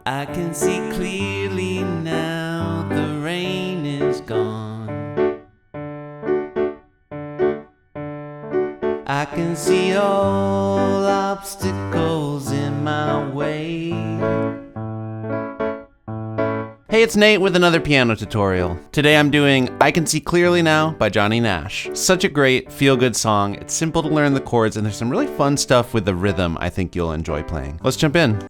I can see clearly now, the rain is gone. I can see all obstacles in my way. Hey, it's Nate with another piano tutorial. Today I'm doing I Can See Clearly Now by Johnny Nash. Such a great feel-good song. It's simple to learn the chords and there's some really fun stuff with the rhythm I think you'll enjoy playing. Let's jump in.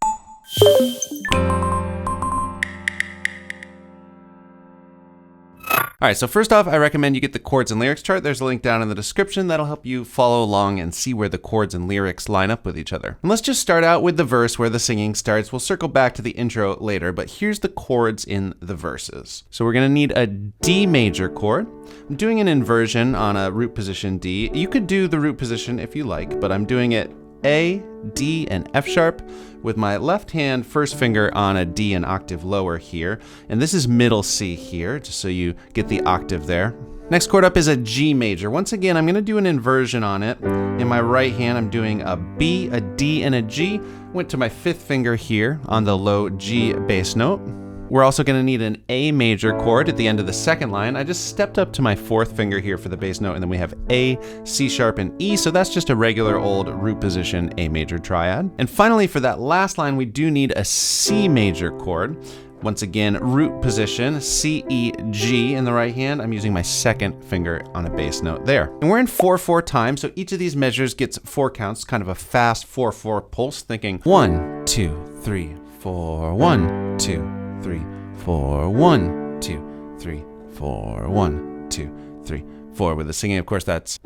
All right, so first off, I recommend you get the chords and lyrics chart. There's a link down in the description that'll help you follow along and see where the chords and lyrics line up with each other. And let's just start out with the verse where the singing starts. We'll circle back to the intro later, but here's the chords in the verses. So we're gonna need a D major chord. I'm doing an inversion on a root position D. You could do the root position if you like, but I'm doing it A, D, and F sharp with my left hand first finger on a D an octave lower here. And this is middle C here, just so you get the octave there. Next chord up is a G major. Once again, I'm gonna do an inversion on it. In my right hand, I'm doing a B, a D, and a G. Went to my fifth finger here on the low G bass note. We're also gonna need an A major chord at the end of the second line. I just stepped up to my fourth finger here for the bass note, and then we have A, C sharp, and E, so that's just a regular old root position A major triad. And finally, for that last line, we do need a C major chord. Once again, root position, C, E, G in the right hand. I'm using my second finger on a bass note there. And we're in 4/4 time, so each of these measures gets 4 counts, kind of a fast 4/4 pulse, thinking 1, 2, 3, 4, 1, 2, 3, 4, 1, 2, 3, 4, 1, 2, 3, 4. With the singing, of course, that's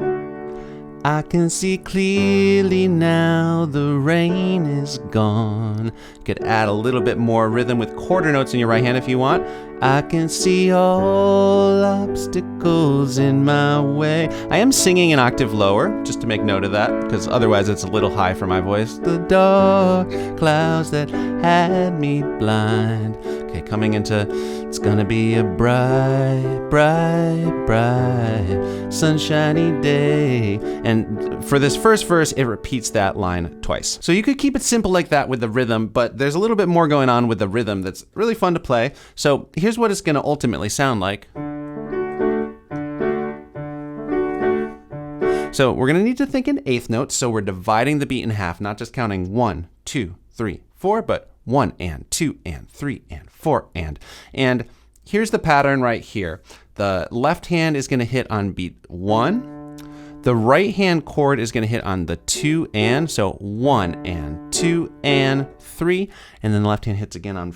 I can see clearly now, the rain is gone. You could add a little bit more rhythm with quarter notes in your right hand if you want. I can see all obstacles in my way. I am singing an octave lower, just to make note of that, because otherwise it's a little high for my voice. The dark clouds that had me blind. Okay, coming into, it's gonna be a bright, bright, bright, sunshiny day. And for this first verse, it repeats that line twice. So you could keep it simple like that with the rhythm, but there's a little bit more going on with the rhythm that's really fun to play. So here's what it's gonna ultimately sound like. So we're gonna need to think in eighth notes, so we're dividing the beat in half, not just counting 1, 2, 3, 4, but 1 and 2 and 3 and 4 and. And here's the pattern right here. The left hand is gonna hit on beat 1. The right hand chord is gonna hit on the 2 and, so 1 and 2 and 3, and then the left hand hits again on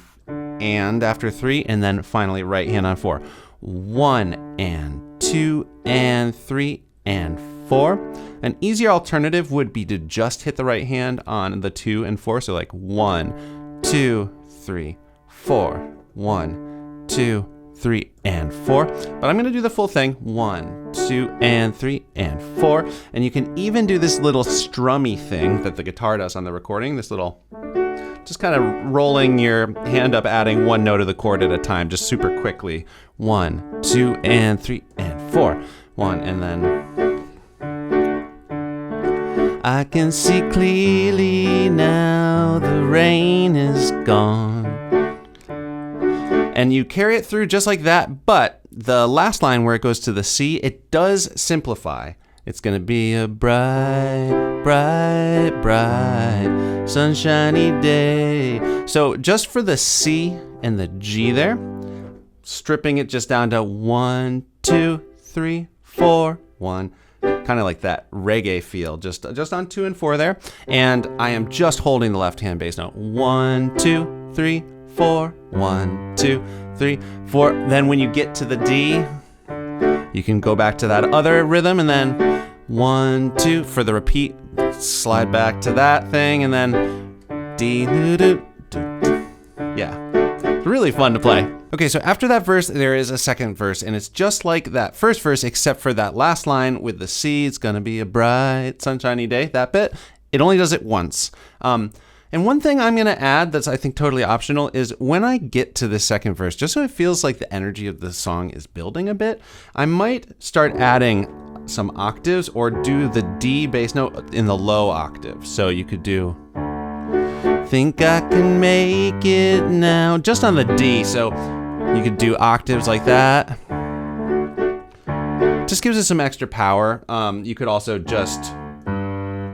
and after 3, and then finally right hand on 4. 1 and 2 and 3 and 4. An easier alternative would be to just hit the right hand on the 2 and 4, so like 1, 2, 3, 4, 1, 2, 3, and 4. But I'm gonna do the full thing, 1, 2, and 3, and 4. And you can even do this little strummy thing that the guitar does on the recording, this little, just kind of rolling your hand up, adding one note of the chord at a time, just super quickly. 1, 2, and 3, and 4. 1, and then I can see clearly now, the rain is gone. And you carry it through just like that, but the last line where it goes to the C, it does simplify. It's gonna be a bright, bright, bright, sunshiny day. So just for the C and the G there, stripping it just down to 1, 2, 3, 4, 1. Kind of like that reggae feel, just on 2 and 4 there. And I am just holding the left hand bass note. 1, 2, 3, 4, 1, 2, 3, 4. Then when you get to the D, you can go back to that other rhythm, and then 1, 2 for the repeat. Slide back to that thing, and then D. Yeah, it's really fun to play. Okay, so after that verse, there is a second verse, and it's just like that first verse, except for that last line with the C. It's gonna be a bright, sunshiny day. That bit, it only does it once. And one thing I'm gonna add that's I think totally optional is when I get to the second verse, just so it feels like the energy of the song is building a bit, I might start adding some octaves or do the D bass note in the low octave. So you could do think I can make it now. Just on the D, so you could do octaves like that. Just gives it some extra power. You could also just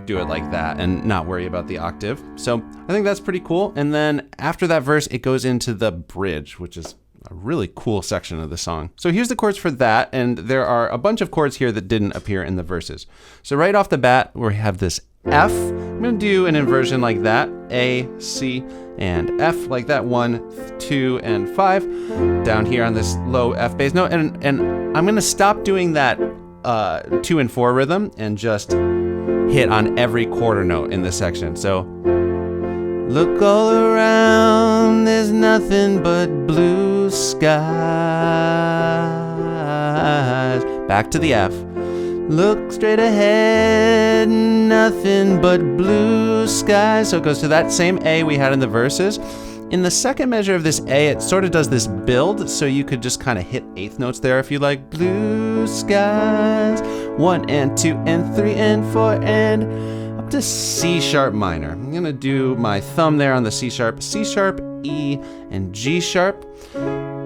do it like that and not worry about the octave. So I think that's pretty cool. And then after that verse, it goes into the bridge, which is a really cool section of the song. So here's the chords for that, and there are a bunch of chords here that didn't appear in the verses. So right off the bat, we have this F. I'm gonna do an inversion like that, A, C, and F like that, 1, 2, and 5, down here on this low F bass note, and I'm gonna stop doing that 2 and 4 rhythm and just hit on every quarter note in this section. So, look all around, there's nothing but blue skies. Back to the F. Look straight ahead, nothing but blue skies. So it goes to that same A we had in the verses. In the second measure of this A, it sort of does this build, so you could just kind of hit eighth notes there if you like. Blue skies, 1 and 2 and 3 and 4 and up to C sharp minor. I'm gonna do my thumb there on the C sharp, E, and G sharp.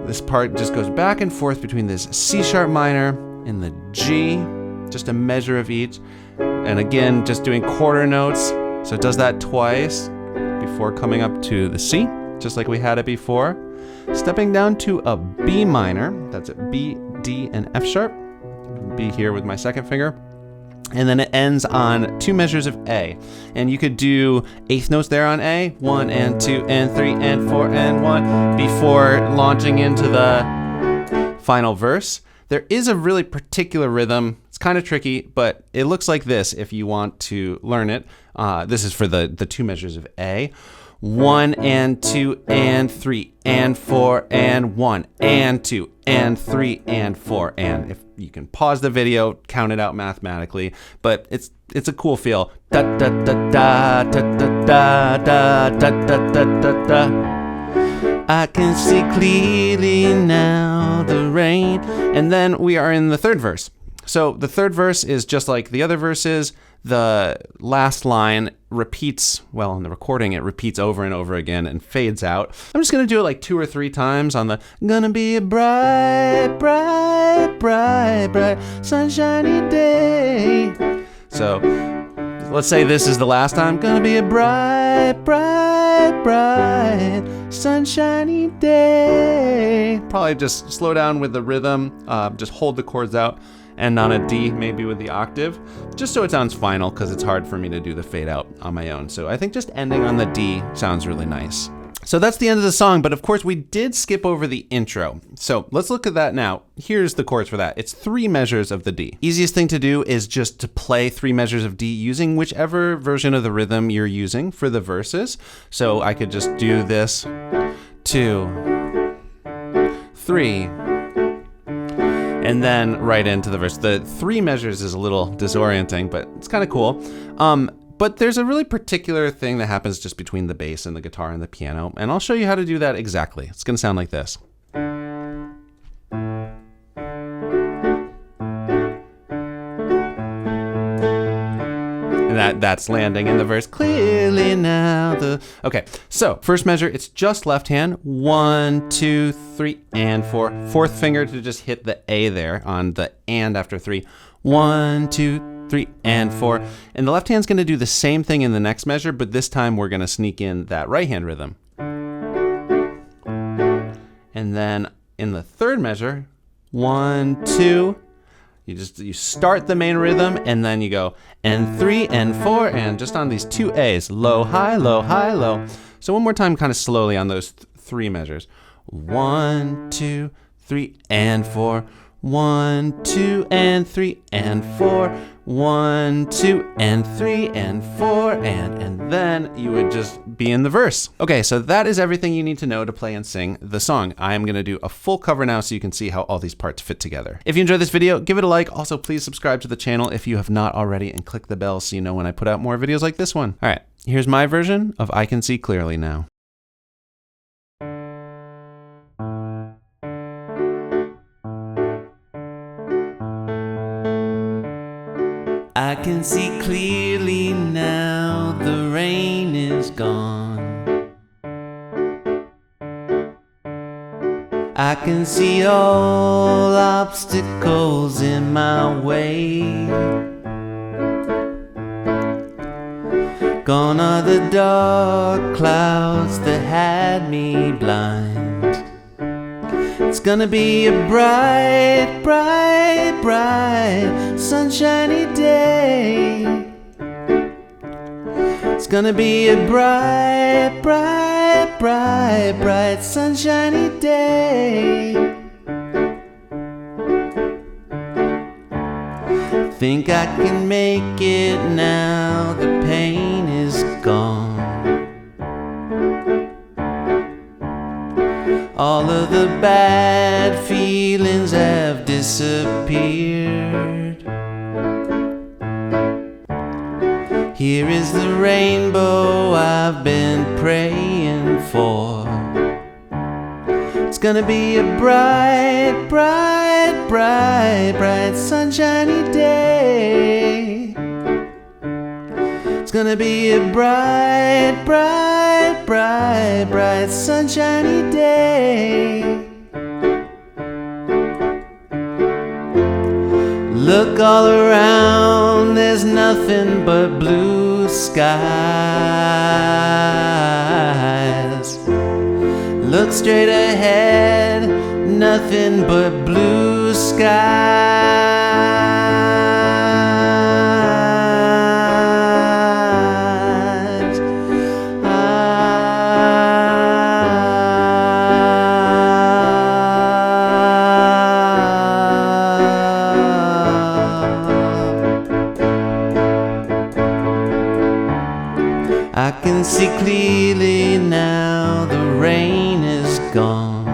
This part just goes back and forth between this C sharp minor and the G, just a measure of each. And again, just doing quarter notes, so it does that twice before coming up to the C, just like we had it before. Stepping down to a B minor, that's a B, D, and F sharp. B here with my second finger. And then it ends on 2 measures of A. And you could do eighth notes there on A, 1 and 2 and 3 and 4 and 1, before launching into the final verse. There is a really particular rhythm. It's kind of tricky, but it looks like this if you want to learn it. This is for the 2 measures of A. 1 and 2 and 3 and 4 and 1 and 2 and 3 and 4 and. If you can pause the video, count it out mathematically, but it's a cool feel. Da da da da da da da da da da da da. I can see clearly now the rain. And then we are in the third verse. So the third verse is just like the other verses. The last line repeats, well, in the recording, it repeats over and over again and fades out. I'm just going to do it like 2 or 3 times on the gonna be a bright, bright, bright, bright, sunshiny day. So let's say this is the last time. Gonna be a bright, bright, bright, sunshiny day. Probably just slow down with the rhythm, just hold the chords out. And on a D, maybe with the octave, just so it sounds final, because it's hard for me to do the fade out on my own. So I think just ending on the D sounds really nice. So that's the end of the song, but of course we did skip over the intro. So let's look at that now. Here's the chords for that. It's 3 measures of the D. Easiest thing to do is just to play 3 measures of D using whichever version of the rhythm you're using for the verses. So I could just do this, 2, 3, and then right into the verse. The 3 measures is a little disorienting, but it's kind of cool. But there's a really particular thing that happens just between the bass and the guitar and the piano, and I'll show you how to do that exactly. It's gonna sound like this. And that's landing in the verse clearly now. Okay, so first measure, it's just left hand. 1, 2, 3, and 4. Fourth finger to just hit the A there on the and after 3. 1, 2, 3, and 4. And the left hand's gonna do the same thing in the next measure, but this time we're gonna sneak in that right hand rhythm. And then in the third measure, 1, 2, you start the main rhythm and then you go and 3 and 4 and just on these 2 A's, low, high, low, high, low. So one more time, kind of slowly on those 3 measures. 1, 2, 3, and 4. 1, 2, and 3, and 4. 1, 2, and 3, and 4, and then you would just be in the verse. Okay, so that is everything you need to know to play and sing the song. I am gonna do a full cover now so you can see how all these parts fit together. If you enjoyed this video, give it a like. Also, please subscribe to the channel if you have not already and click the bell so you know when I put out more videos like this one. All right, here's my version of I Can See Clearly Now. I can see clearly now, the rain is gone. I can see all obstacles in my way. Gone are the dark clouds that had me blind. It's gonna be a bright, bright, bright, sunshiny day. It's gonna be a bright, bright, bright, bright, sunshiny day. Think I can make it now, the pain is gone. All of the bad feelings have disappeared. Here is the rainbow I've been praying for. It's gonna be a bright, bright, bright, bright, sunshiny day. It's gonna be a bright, bright, bright, bright, sunshiny day. Look all around, there's nothing but blue skies. Look straight ahead, nothing but blue skies. I can see clearly now, the rain is gone.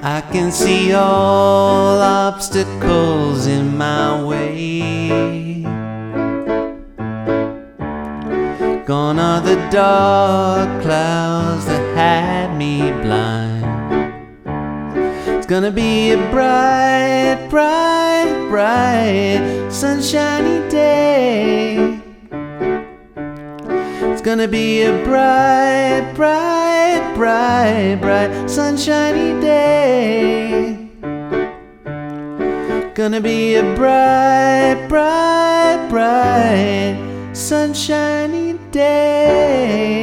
I can see all obstacles in my way. Gone are the dark clouds that had me blind. It's gonna be a bright, bright, bright, sunshiny day. It's gonna be a bright, bright, bright, bright, sunshiny day. Gonna be a bright, bright, bright, sunshiny day.